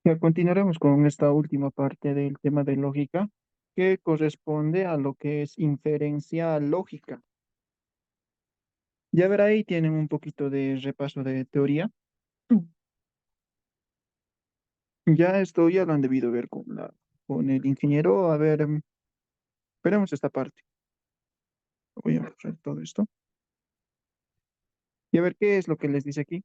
Ya continuaremos con esta última parte del tema de lógica, que corresponde a lo que es inferencia lógica. Ya ver ahí tienen un poquito de repaso de teoría. Ya esto ya lo han debido ver con el ingeniero. A ver, veremos esta parte. Voy a borrar todo esto. Y a ver qué es lo que les dice aquí.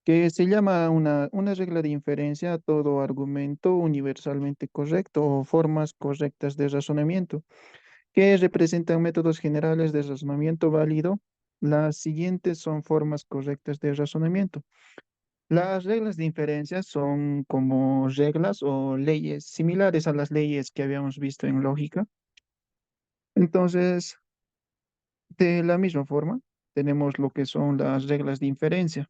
Que se llama una regla de inferencia a todo argumento universalmente correcto o formas correctas de razonamiento, que representan métodos generales de razonamiento válido. Las siguientes son formas correctas de razonamiento. Las reglas de inferencia son como reglas o leyes similares a las leyes que habíamos visto en lógica. Entonces, de la misma forma, tenemos lo que son las reglas de inferencia.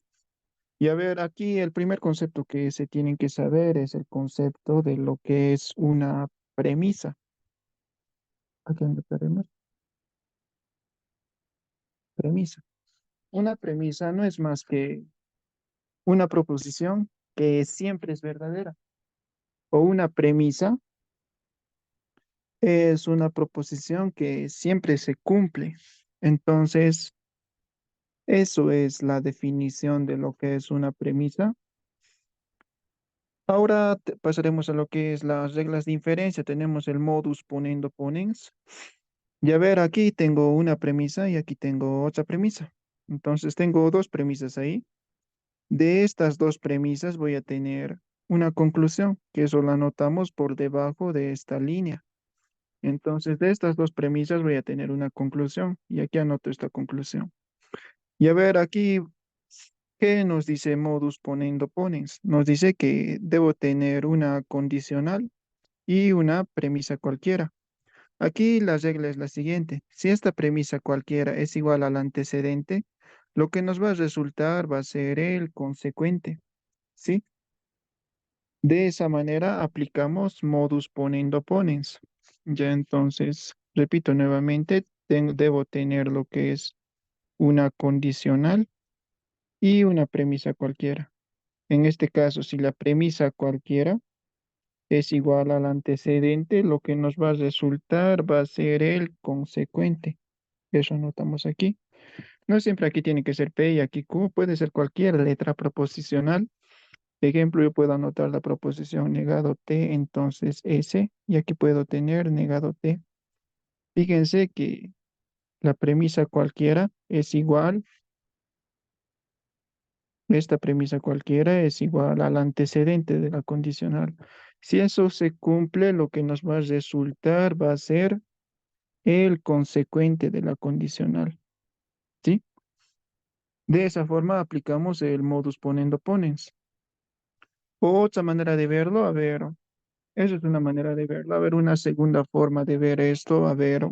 Y a ver, aquí el primer concepto que se tienen que saber es el concepto de lo que es una premisa. Aquí anotaremos premisa. Una premisa no es más que una proposición que siempre es verdadera, o una premisa es una proposición que siempre se cumple. Entonces, eso es la definición de lo que es una premisa. Ahora pasaremos a lo que es las reglas de inferencia. Tenemos el modus ponendo ponens. Y a ver, aquí tengo una premisa y aquí tengo otra premisa. Entonces, tengo dos premisas ahí. De estas dos premisas voy a tener una conclusión, que eso la anotamos por debajo de esta línea. Entonces, de estas dos premisas voy a tener una conclusión y aquí anoto esta conclusión. Y a ver, aquí, ¿qué nos dice modus ponendo ponens? Nos dice que debo tener una condicional y una premisa cualquiera. Aquí la regla es la siguiente. Si esta premisa cualquiera es igual al antecedente, lo que nos va a resultar va a ser el consecuente, ¿sí? De esa manera aplicamos modus ponendo ponens. Ya entonces, repito nuevamente, debo tener lo que es una condicional y una premisa cualquiera. En este caso, si la premisa cualquiera es igual al antecedente, lo que nos va a resultar va a ser el consecuente. Eso anotamos aquí. No siempre aquí tiene que ser P y aquí Q, puede ser cualquier letra proposicional. Ejemplo, yo puedo anotar la proposición negado T, entonces S, y aquí puedo tener negado T. Fíjense que la premisa cualquiera es igual, esta premisa cualquiera es igual al antecedente de la condicional. Si eso se cumple, lo que nos va a resultar va a ser el consecuente de la condicional, ¿sí? De esa forma aplicamos el modus ponendo ponens. Otra manera de verlo, a ver, esa es una manera de verlo. A ver, una segunda forma de ver esto, a ver,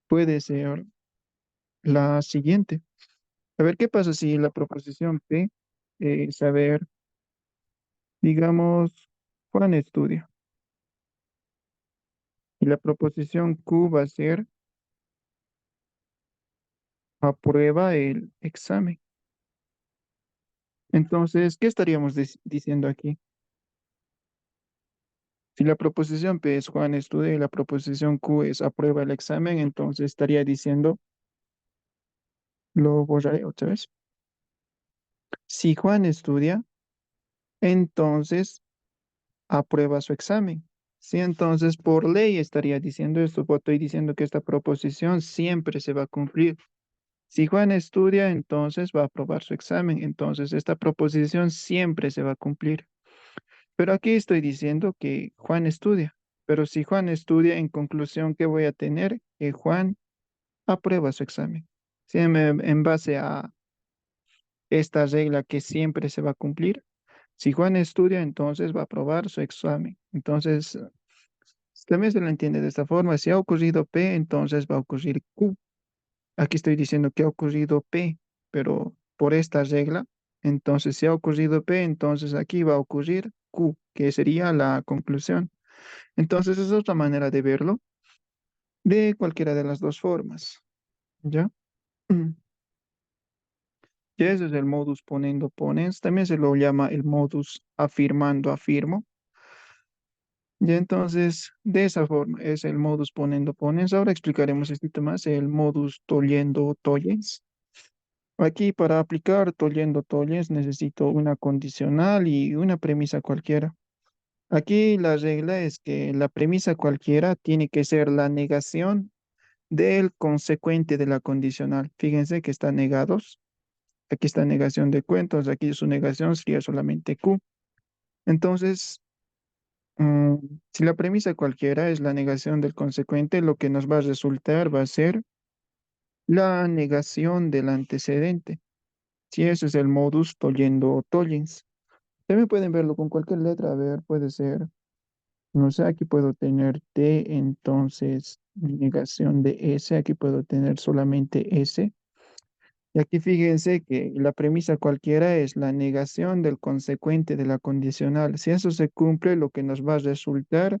puede ser la siguiente. A ver, ¿qué pasa si la proposición P es, a ver, digamos, Juan estudia, y la proposición Q va a ser aprueba el examen? Entonces, ¿qué estaríamos diciendo aquí? Si la proposición P es Juan estudia y la proposición Q es aprueba el examen, entonces estaría diciendo, lo borraré otra vez. Si Juan estudia, entonces aprueba su examen. Sí, entonces por ley estaría diciendo esto, pues estoy diciendo que esta proposición siempre se va a cumplir. Si Juan estudia, entonces va a aprobar su examen. Entonces esta proposición siempre se va a cumplir. Pero aquí estoy diciendo que Juan estudia. Pero si Juan estudia, en conclusión, ¿qué voy a tener? Que Juan aprueba su examen. Sí, en base a esta regla que siempre se va a cumplir. Si Juan estudia, entonces va a aprobar su examen. Entonces, también se lo entiende de esta forma. Si ha ocurrido P, entonces va a ocurrir Q. Aquí estoy diciendo que ha ocurrido P, pero por esta regla, entonces si ha ocurrido P, entonces aquí va a ocurrir Q, que sería la conclusión. Entonces, esa es otra manera de verlo, de cualquiera de las dos formas. ¿Ya? Mm. Y ese es el modus ponendo ponens. También se lo llama el modus afirmando afirmo. Y entonces, de esa forma es el modus ponendo ponens. Ahora explicaremos este más, el modus tollendo tollens. Aquí para aplicar tollendo tollens necesito una condicional y una premisa cualquiera. Aquí la regla es que la premisa cualquiera tiene que ser la negación del consecuente de la condicional. Fíjense que está negados. Aquí está negación de cuentos, aquí su negación sería solamente Q. Entonces, mm, si la premisa cualquiera es la negación del consecuente, lo que nos va a resultar va a ser la negación del antecedente. Si ese es el modus tollendo tollens. También pueden verlo con cualquier letra. A ver, puede ser, no sé, aquí puedo tener T, entonces negación de S, aquí puedo tener solamente S. Y aquí fíjense que la premisa cualquiera es la negación del consecuente de la condicional. Si eso se cumple, lo que nos va a resultar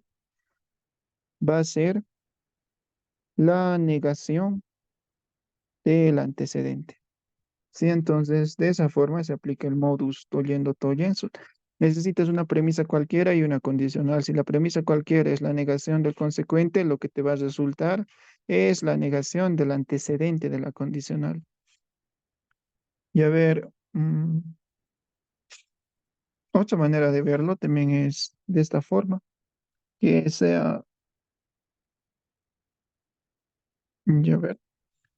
va a ser la negación del antecedente. Sí, entonces de esa forma se aplica el modus tollendo tollensum. Necesitas una premisa cualquiera y una condicional. Si la premisa cualquiera es la negación del consecuente, lo que te va a resultar es la negación del antecedente de la condicional. Y a ver, otra manera de verlo también es de esta forma, que sea, ya ver,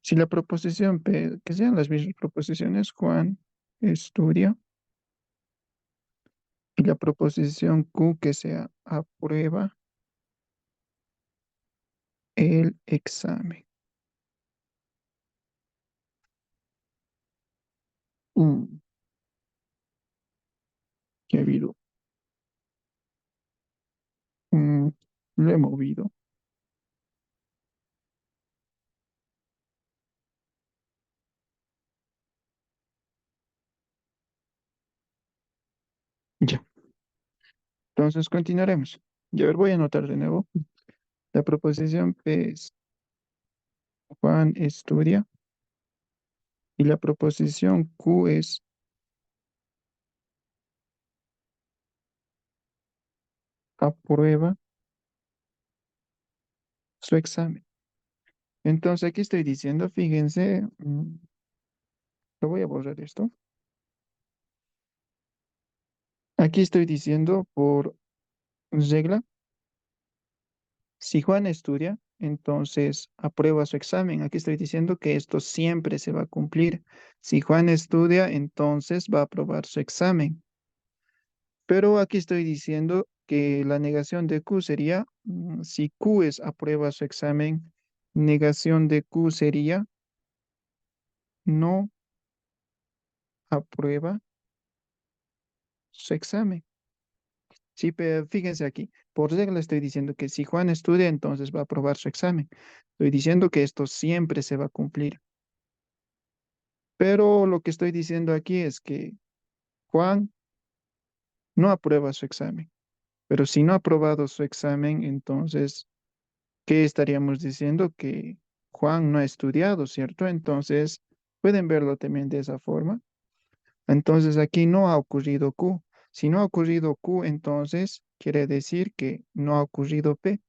si la proposición P, que sean las mismas proposiciones, Juan estudia, y la proposición Q que sea aprueba el examen. Mm, ¿Qué ha habido? Mm, lo he movido. Ya. Entonces continuaremos. Ya ver, voy a anotar de nuevo. La proposición P es Juan estudia y la proposición Q es aprueba su examen. Entonces aquí estoy diciendo, fíjense, lo voy a borrar esto. Aquí estoy diciendo por regla, si Juan estudia, entonces aprueba su examen. Aquí estoy diciendo que esto siempre se va a cumplir. Si Juan estudia, entonces va a aprobar su examen. Pero aquí estoy diciendo que la negación de Q sería, si Q es aprueba su examen, negación de Q sería no aprueba su examen. Sí, pero fíjense aquí, por regla estoy diciendo que si Juan estudia, entonces va a aprobar su examen. Estoy diciendo que esto siempre se va a cumplir. Pero lo que estoy diciendo aquí es que Juan no aprueba su examen. Pero si no ha aprobado su examen, entonces, ¿qué estaríamos diciendo? Que Juan no ha estudiado, ¿cierto? Entonces, pueden verlo también de esa forma. Entonces, aquí no ha ocurrido Q. Si no ha ocurrido Q, entonces quiere decir que no ha ocurrido P.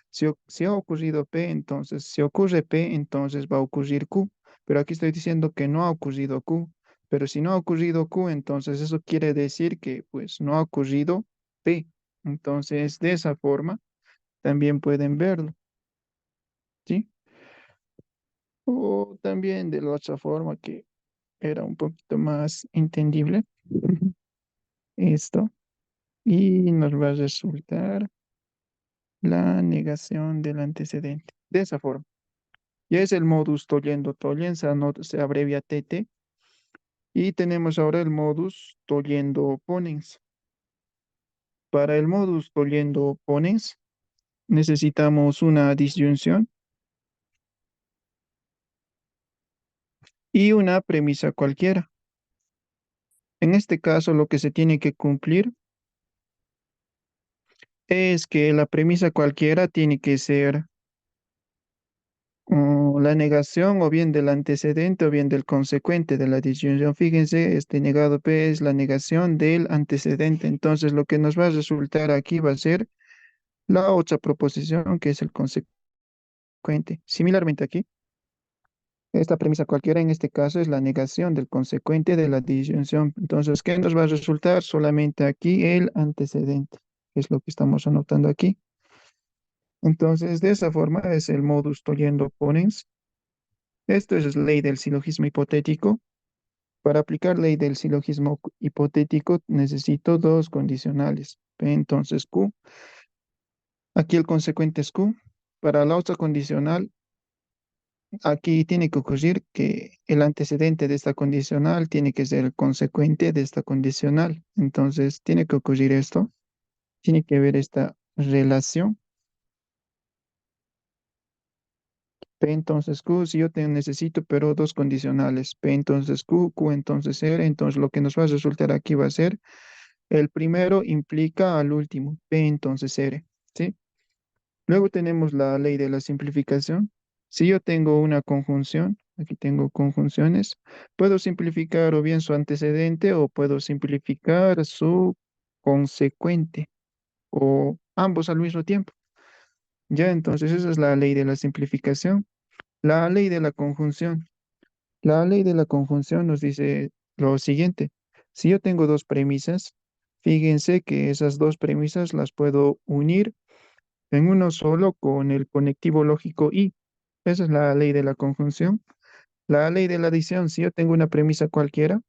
Si ha ocurrido P, entonces, si ocurre P, entonces va a ocurrir Q. Pero aquí estoy diciendo que no ha ocurrido Q. Pero si no ha ocurrido Q, entonces eso quiere decir que pues no ha ocurrido P. Entonces, de esa forma, también pueden verlo, ¿sí? O también de la otra forma que era un poquito más entendible. Esto. Y nos va a resultar la negación del antecedente. De esa forma. Ya es el modus tollendo tollens, se abrevia TT. Y tenemos ahora el modus tollendo ponens. Para el modus tollendo ponens necesitamos una disyunción y una premisa cualquiera. En este caso, lo que se tiene que cumplir es que la premisa cualquiera tiene que ser o la negación o bien del antecedente o bien del consecuente de la disyunción. Fíjense, este negado P es la negación del antecedente. Entonces, lo que nos va a resultar aquí va a ser la otra proposición, que es el consecuente. Similarmente aquí, esta premisa cualquiera en este caso es la negación del consecuente de la disyunción. Entonces, ¿qué nos va a resultar? Solamente aquí el antecedente, que es lo que estamos anotando aquí. Entonces, de esa forma es el modus tollendo ponens. Esto es ley del silogismo hipotético. Para aplicar ley del silogismo hipotético necesito dos condicionales. P, entonces Q. Aquí el consecuente es Q. Para la otra condicional, aquí tiene que ocurrir que el antecedente de esta condicional tiene que ser el consecuente de esta condicional. Entonces, tiene que ocurrir esto. Tiene que haber esta relación. P entonces Q, si yo necesito, pero dos condicionales. P entonces Q, Q entonces R. Entonces, lo que nos va a resultar aquí va a ser el primero implica al último, P entonces R, ¿sí? Luego tenemos la ley de la simplificación. Si yo tengo una conjunción, aquí tengo conjunciones, puedo simplificar o bien su antecedente o puedo simplificar su consecuente o ambos al mismo tiempo. Ya, entonces esa es la ley de la simplificación. La ley de la conjunción. La ley de la conjunción nos dice lo siguiente. Si yo tengo dos premisas, fíjense que esas dos premisas las puedo unir en uno solo con el conectivo lógico y. Esa es la ley de la conjunción. La ley de la adición, si yo tengo una premisa cualquiera,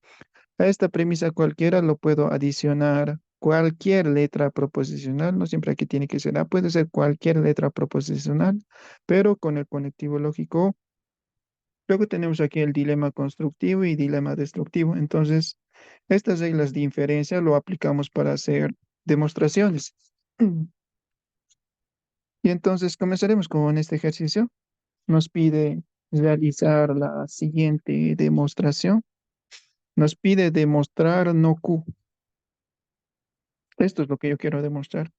a esta premisa cualquiera lo puedo adicionar cualquier letra proposicional, no siempre aquí tiene que ser A, puede ser cualquier letra proposicional, pero con el conectivo lógico. Luego tenemos aquí el dilema constructivo y dilema destructivo. Entonces, estas reglas de inferencia lo aplicamos para hacer demostraciones. Y entonces comenzaremos con este ejercicio. Nos pide realizar la siguiente demostración. Nos pide demostrar no Q. Esto es lo que yo quiero demostrar.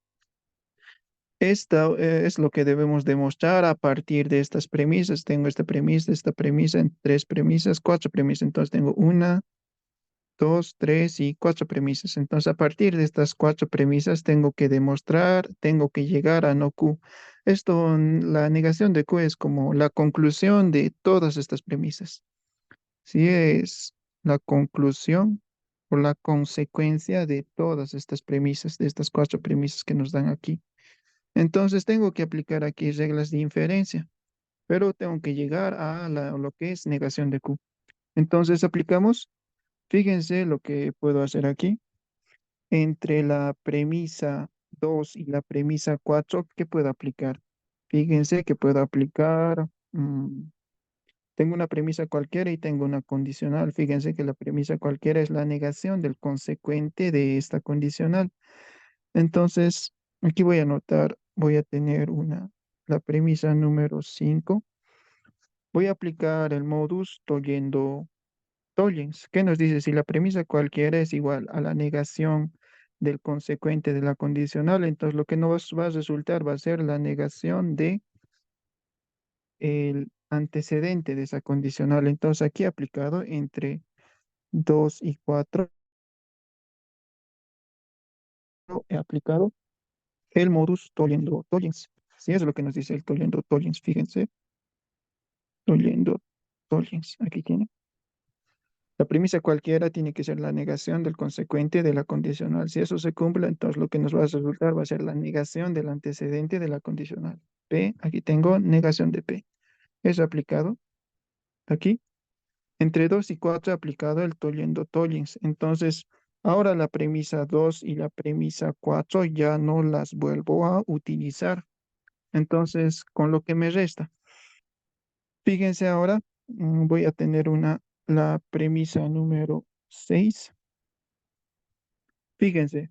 Esta es lo que debemos demostrar a partir de estas premisas. Tengo esta premisa, en tres premisas, cuatro premisas. Entonces tengo una, dos, tres y cuatro premisas. Entonces, a partir de estas cuatro premisas, tengo que demostrar, tengo que llegar a no Q. Esto, la negación de Q es como la conclusión de todas estas premisas. Si es la conclusión o la consecuencia de todas estas premisas, de estas cuatro premisas que nos dan aquí. Entonces, tengo que aplicar aquí reglas de inferencia, pero tengo que llegar a lo que es negación de Q. Entonces, aplicamos. Fíjense lo que puedo hacer aquí. Entre la premisa 2 y la premisa 4, ¿qué puedo aplicar? Fíjense que puedo aplicar, tengo una premisa cualquiera y tengo una condicional. Fíjense que la premisa cualquiera es la negación del consecuente de esta condicional. Entonces, aquí voy a anotar, voy a tener la premisa número 5. Voy a aplicar el modus tollendo Tollens, ¿qué nos dice? Si la premisa cualquiera es igual a la negación del consecuente de la condicional, entonces lo que nos va a resultar va a ser la negación de el antecedente de esa condicional. Entonces aquí aplicado entre 2 y 4 he aplicado el modus tollendo Tollens. Sí, eso es lo que nos dice el tollendo Tollens. Fíjense, tollendo Tollens. Aquí tiene. La premisa cualquiera tiene que ser la negación del consecuente de la condicional. Si eso se cumple, entonces lo que nos va a resultar va a ser la negación del antecedente de la condicional. P, aquí tengo negación de P. Eso aplicado aquí. Entre 2 y 4 aplicado el tollendo tollens. Entonces, ahora la premisa 2 y la premisa 4 ya no las vuelvo a utilizar. Entonces, con lo que me resta. Fíjense ahora, voy a tener la premisa número 6. Fíjense,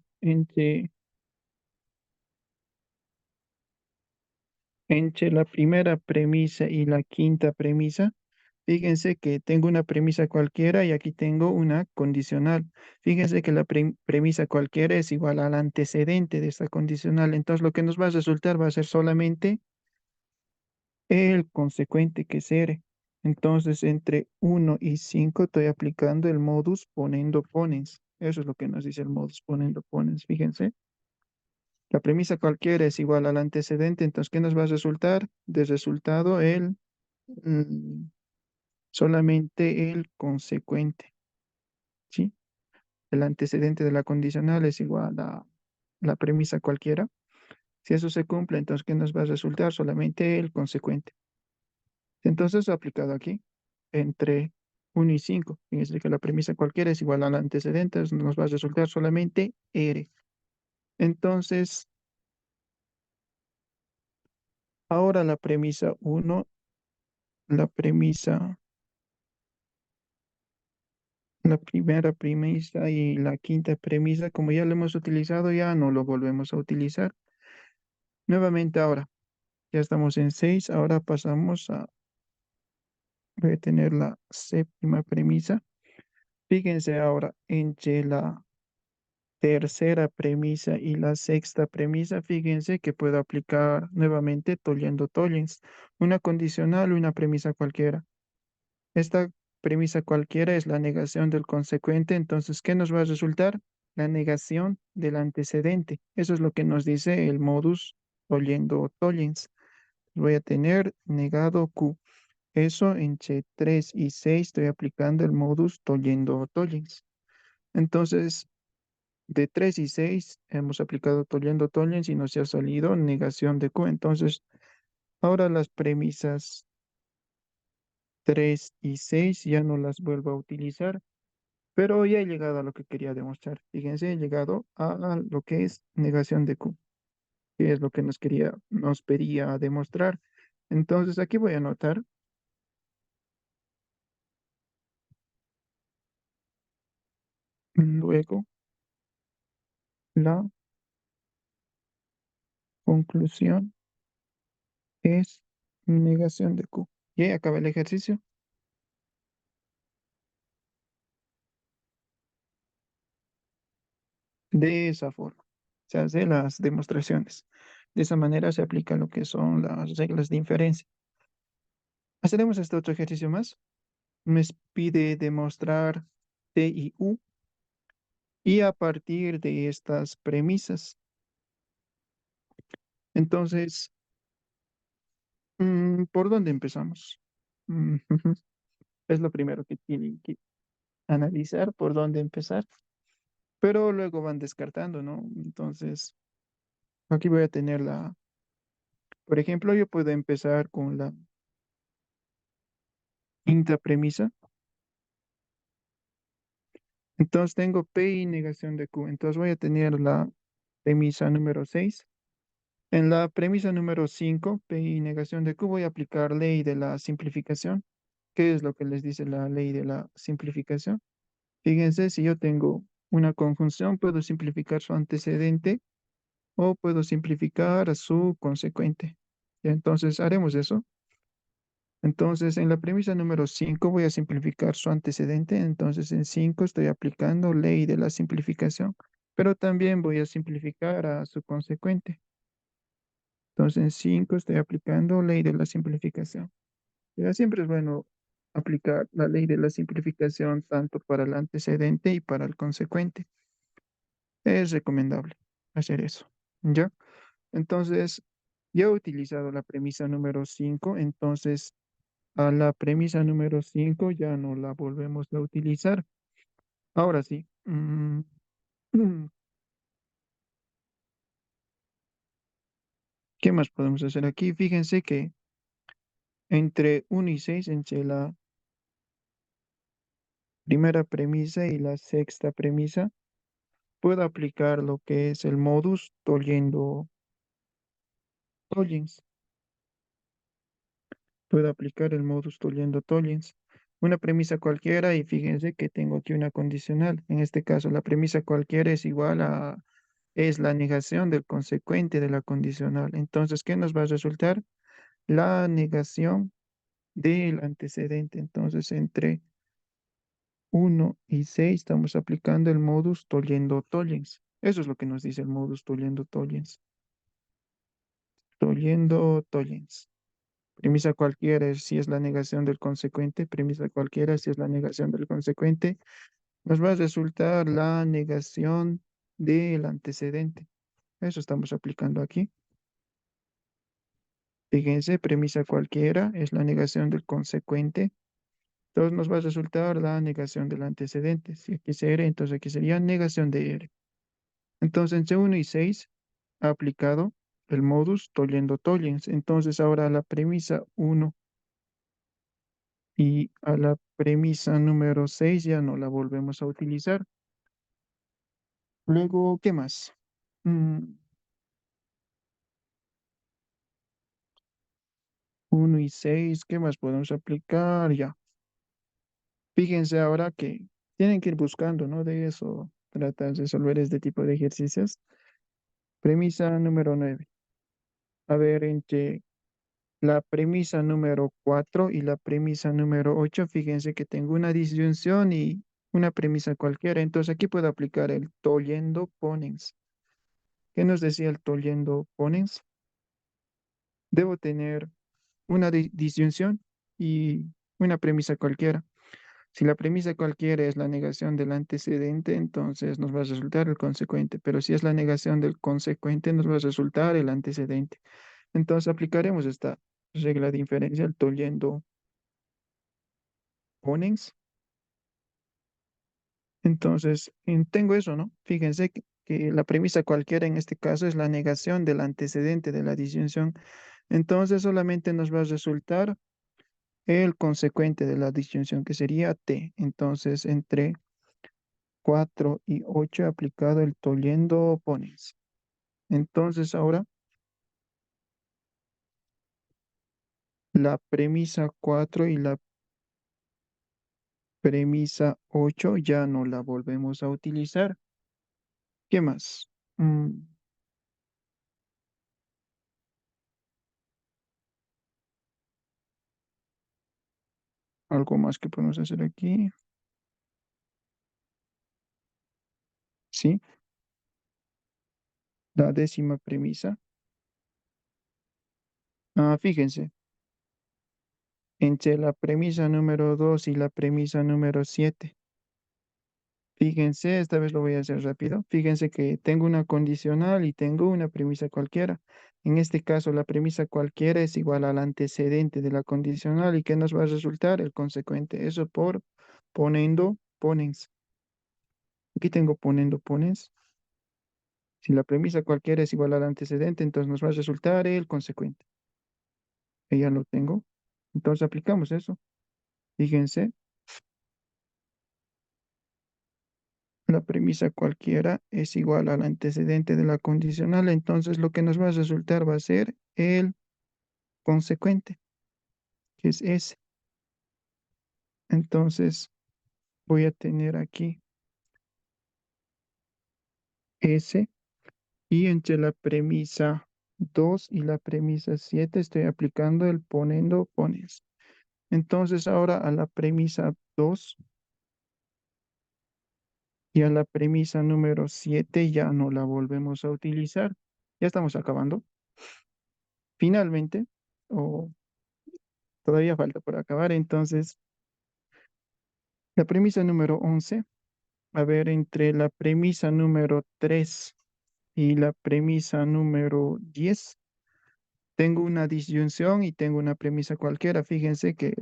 entre la primera premisa y la quinta premisa, fíjense que tengo una premisa cualquiera y aquí tengo una condicional. Fíjense que la premisa cualquiera es igual al antecedente de esta condicional. Entonces, lo que nos va a resultar va a ser solamente el consecuente que es R. Entonces, entre 1 y 5 estoy aplicando el modus ponendo ponens. Eso es lo que nos dice el modus ponendo ponens. Fíjense, la premisa cualquiera es igual al antecedente. Entonces, ¿qué nos va a resultar? De resultado, mm, solamente el consecuente, ¿sí? El antecedente de la condicional es igual a la premisa cualquiera. Si eso se cumple, entonces, ¿qué nos va a resultar? Solamente el consecuente. Entonces, aplicado aquí, entre 1 y 5, fíjense que la premisa cualquiera es igual al antecedente, nos va a resultar solamente R. Entonces, ahora la premisa 1, la premisa, la primera premisa y la quinta premisa, como ya lo hemos utilizado, ya no lo volvemos a utilizar. Nuevamente ahora, ya estamos en 6, ahora pasamos a, voy a tener la séptima premisa. Fíjense ahora, entre la tercera premisa y la sexta premisa, fíjense que puedo aplicar nuevamente Tollendo Tollens, una condicional o una premisa cualquiera. Esta premisa cualquiera es la negación del consecuente, entonces, ¿qué nos va a resultar? La negación del antecedente. Eso es lo que nos dice el modus Tollendo Tollens. Voy a tener negado Q. Eso entre 3 y 6 estoy aplicando el modus Tollendo Tollens. Entonces, de 3 y 6 hemos aplicado Tollendo Tollens y nos ha salido negación de Q. Entonces, ahora las premisas 3 y 6 ya no las vuelvo a utilizar, pero ya he llegado a lo que quería demostrar. Fíjense, he llegado a lo que es negación de Q, que es lo que nos pedía demostrar. Entonces, aquí voy a anotar luego la conclusión es negación de Q. Y ahí acaba el ejercicio. De esa forma se hacen las demostraciones. De esa manera se aplica lo que son las reglas de inferencia. Haremos este otro ejercicio más. Me pide demostrar T y U y a partir de estas premisas. Entonces, ¿por dónde empezamos? Es lo primero que tienen que analizar, por dónde empezar, pero luego van descartando, ¿no? Entonces, aquí voy a tener por ejemplo, yo puedo empezar con la quinta premisa. Entonces tengo P y negación de Q. Entonces voy a tener la premisa número 6. En la premisa número 5, P y negación de Q, voy a aplicar ley de la simplificación. ¿Qué es lo que les dice la ley de la simplificación? Fíjense, si yo tengo una conjunción, puedo simplificar su antecedente o puedo simplificar a su consecuente. Ya, entonces haremos eso. Entonces, en la premisa número 5 voy a simplificar su antecedente. Entonces, en 5 estoy aplicando ley de la simplificación, pero también voy a simplificar a su consecuente. Entonces, en 5 estoy aplicando ley de la simplificación. Ya siempre es bueno aplicar la ley de la simplificación tanto para el antecedente y para el consecuente. Es recomendable hacer eso. ¿Ya? Entonces, ya he utilizado la premisa número 5. Entonces, a la premisa número 5 ya no la volvemos a utilizar. Ahora sí. ¿Qué más podemos hacer aquí? Fíjense que entre 1 y 6, entre la primera premisa y la sexta premisa, puedo aplicar lo que es el modus tollendo tollens. Puedo aplicar el modus tollendo tollens. Una premisa cualquiera y fíjense que tengo aquí una condicional. En este caso, la premisa cualquiera es igual a, es la negación del consecuente de la condicional. Entonces, ¿qué nos va a resultar? La negación del antecedente. Entonces, entre 1 y 6 estamos aplicando el modus tollendo tollens. Eso es lo que nos dice el modus tollendo tollens. Tollendo tollens. Premisa cualquiera es si es la negación del consecuente. Premisa cualquiera si es la negación del consecuente. Nos va a resultar la negación del antecedente. Eso estamos aplicando aquí. Fíjense, premisa cualquiera es la negación del consecuente. Entonces nos va a resultar la negación del antecedente. Si aquí es R, entonces aquí sería negación de R. Entonces en C1 y 6 ha aplicado el modus tollendo tollens. Entonces ahora a la premisa 1 y a la premisa número 6 ya no la volvemos a utilizar. Luego, ¿qué más? Mm, 1 y 6, ¿qué más podemos aplicar? Ya. Fíjense ahora que tienen que ir buscando, ¿no? De eso tratar de resolver este tipo de ejercicios. Premisa número 9. A ver, entre la premisa número 4 y la premisa número 8, fíjense que tengo una disyunción y una premisa cualquiera. Entonces aquí puedo aplicar el tollendo ponens. ¿Qué nos decía el tollendo ponens? Debo tener una disyunción y una premisa cualquiera. Si la premisa cualquiera es la negación del antecedente, entonces nos va a resultar el consecuente. Pero si es la negación del consecuente, nos va a resultar el antecedente. Entonces aplicaremos esta regla de inferencia, el tollendo ponens. Entonces, tengo eso, ¿no? Fíjense que la premisa cualquiera en este caso es la negación del antecedente de la disyunción. Entonces solamente nos va a resultar el consecuente de la disyunción, que sería T. Entonces, entre 4 y 8 he aplicado el tollendo ponens. Entonces, ahora la premisa 4 y la premisa 8 ya no la volvemos a utilizar. ¿Qué más? Mm, algo más que podemos hacer aquí. Sí, la décima premisa. Fíjense, entre la premisa número 2 y la premisa número 7. Fíjense, esta vez lo voy a hacer rápido. Fíjense que tengo una condicional y tengo una premisa cualquiera. En este caso, la premisa cualquiera es igual al antecedente de la condicional. ¿Y qué nos va a resultar? El consecuente. Eso por poniendo ponens. Aquí tengo poniendo ponens. Si la premisa cualquiera es igual al antecedente, entonces nos va a resultar el consecuente. Que ya lo tengo. Entonces aplicamos eso. Fíjense, la premisa cualquiera es igual al antecedente de la condicional. Entonces lo que nos va a resultar va a ser el consecuente, que es S. Entonces voy a tener aquí S y entre la premisa 2 y la premisa 7 estoy aplicando el ponendo pones. Entonces ahora a la premisa 2 y a la premisa número 7 ya no la volvemos a utilizar. Ya estamos acabando. Finalmente, o todavía falta por acabar, entonces la premisa número 11. A ver, entre la premisa número 3 y la premisa número 10, tengo una disyunción y tengo una premisa cualquiera. Fíjense que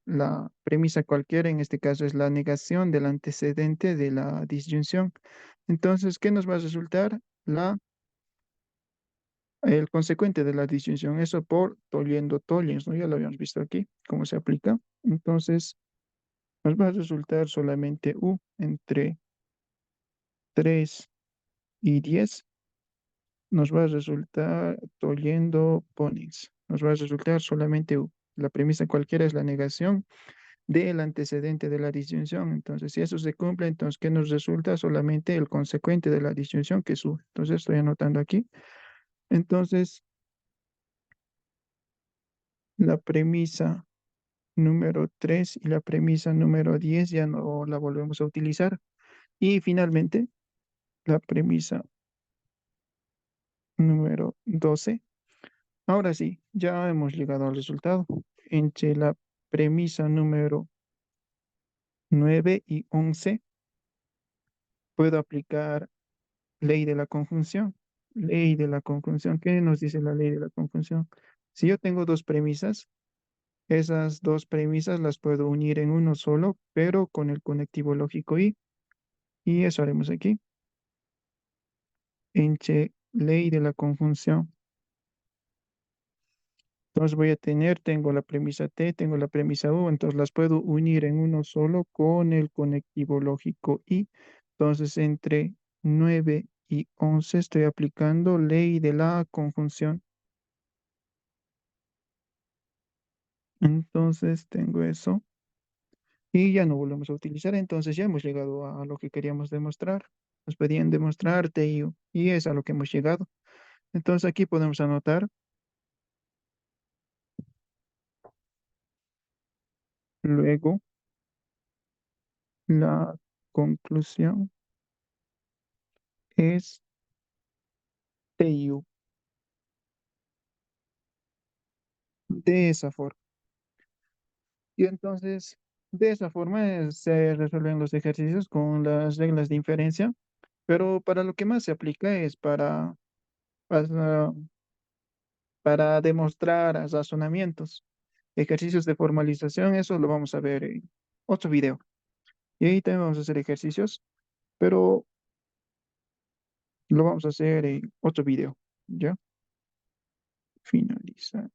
la premisa cualquiera en este caso es la negación del antecedente de la disyunción. Entonces, ¿qué nos va a resultar? El consecuente de la disyunción. Eso por toliendo tollens, ¿no? Ya lo habíamos visto aquí, cómo se aplica. Entonces, nos va a resultar solamente U entre 3 y 10. Nos va a resultar toliendo ponens. Nos va a resultar solamente U. La premisa cualquiera es la negación del antecedente de la disyunción. Entonces, si eso se cumple, entonces, ¿qué nos resulta? Solamente el consecuente de la disyunción, que es U. Entonces, estoy anotando aquí. Entonces, la premisa número 3 y la premisa número 10 ya no la volvemos a utilizar. Y finalmente, la premisa número 12. Ahora sí, ya hemos llegado al resultado. Entre la premisa número 9 y 11 puedo aplicar ley de la conjunción. Ley de la conjunción. ¿Qué nos dice la ley de la conjunción? Si yo tengo dos premisas, esas dos premisas las puedo unir en uno solo, pero con el conectivo lógico y eso haremos aquí. Entre ley de la conjunción. Entonces voy a tener, tengo la premisa T, tengo la premisa U, entonces las puedo unir en uno solo con el conectivo lógico y. Entonces entre 9 y 11 estoy aplicando ley de la conjunción. Entonces tengo eso y ya no volvemos a utilizar. Entonces ya hemos llegado a lo que queríamos demostrar. Nos pedían demostrar T y U y es a lo que hemos llegado. Entonces aquí podemos anotar. Luego la conclusión es T y U. De esa forma. Y entonces, de esa forma se resuelven los ejercicios con las reglas de inferencia, pero para lo que más se aplica es para, para demostrar razonamientos. Ejercicios de formalización, eso lo vamos a ver en otro video. Y ahí también vamos a hacer ejercicios, pero lo vamos a hacer en otro video. ¿Ya? Finalizar.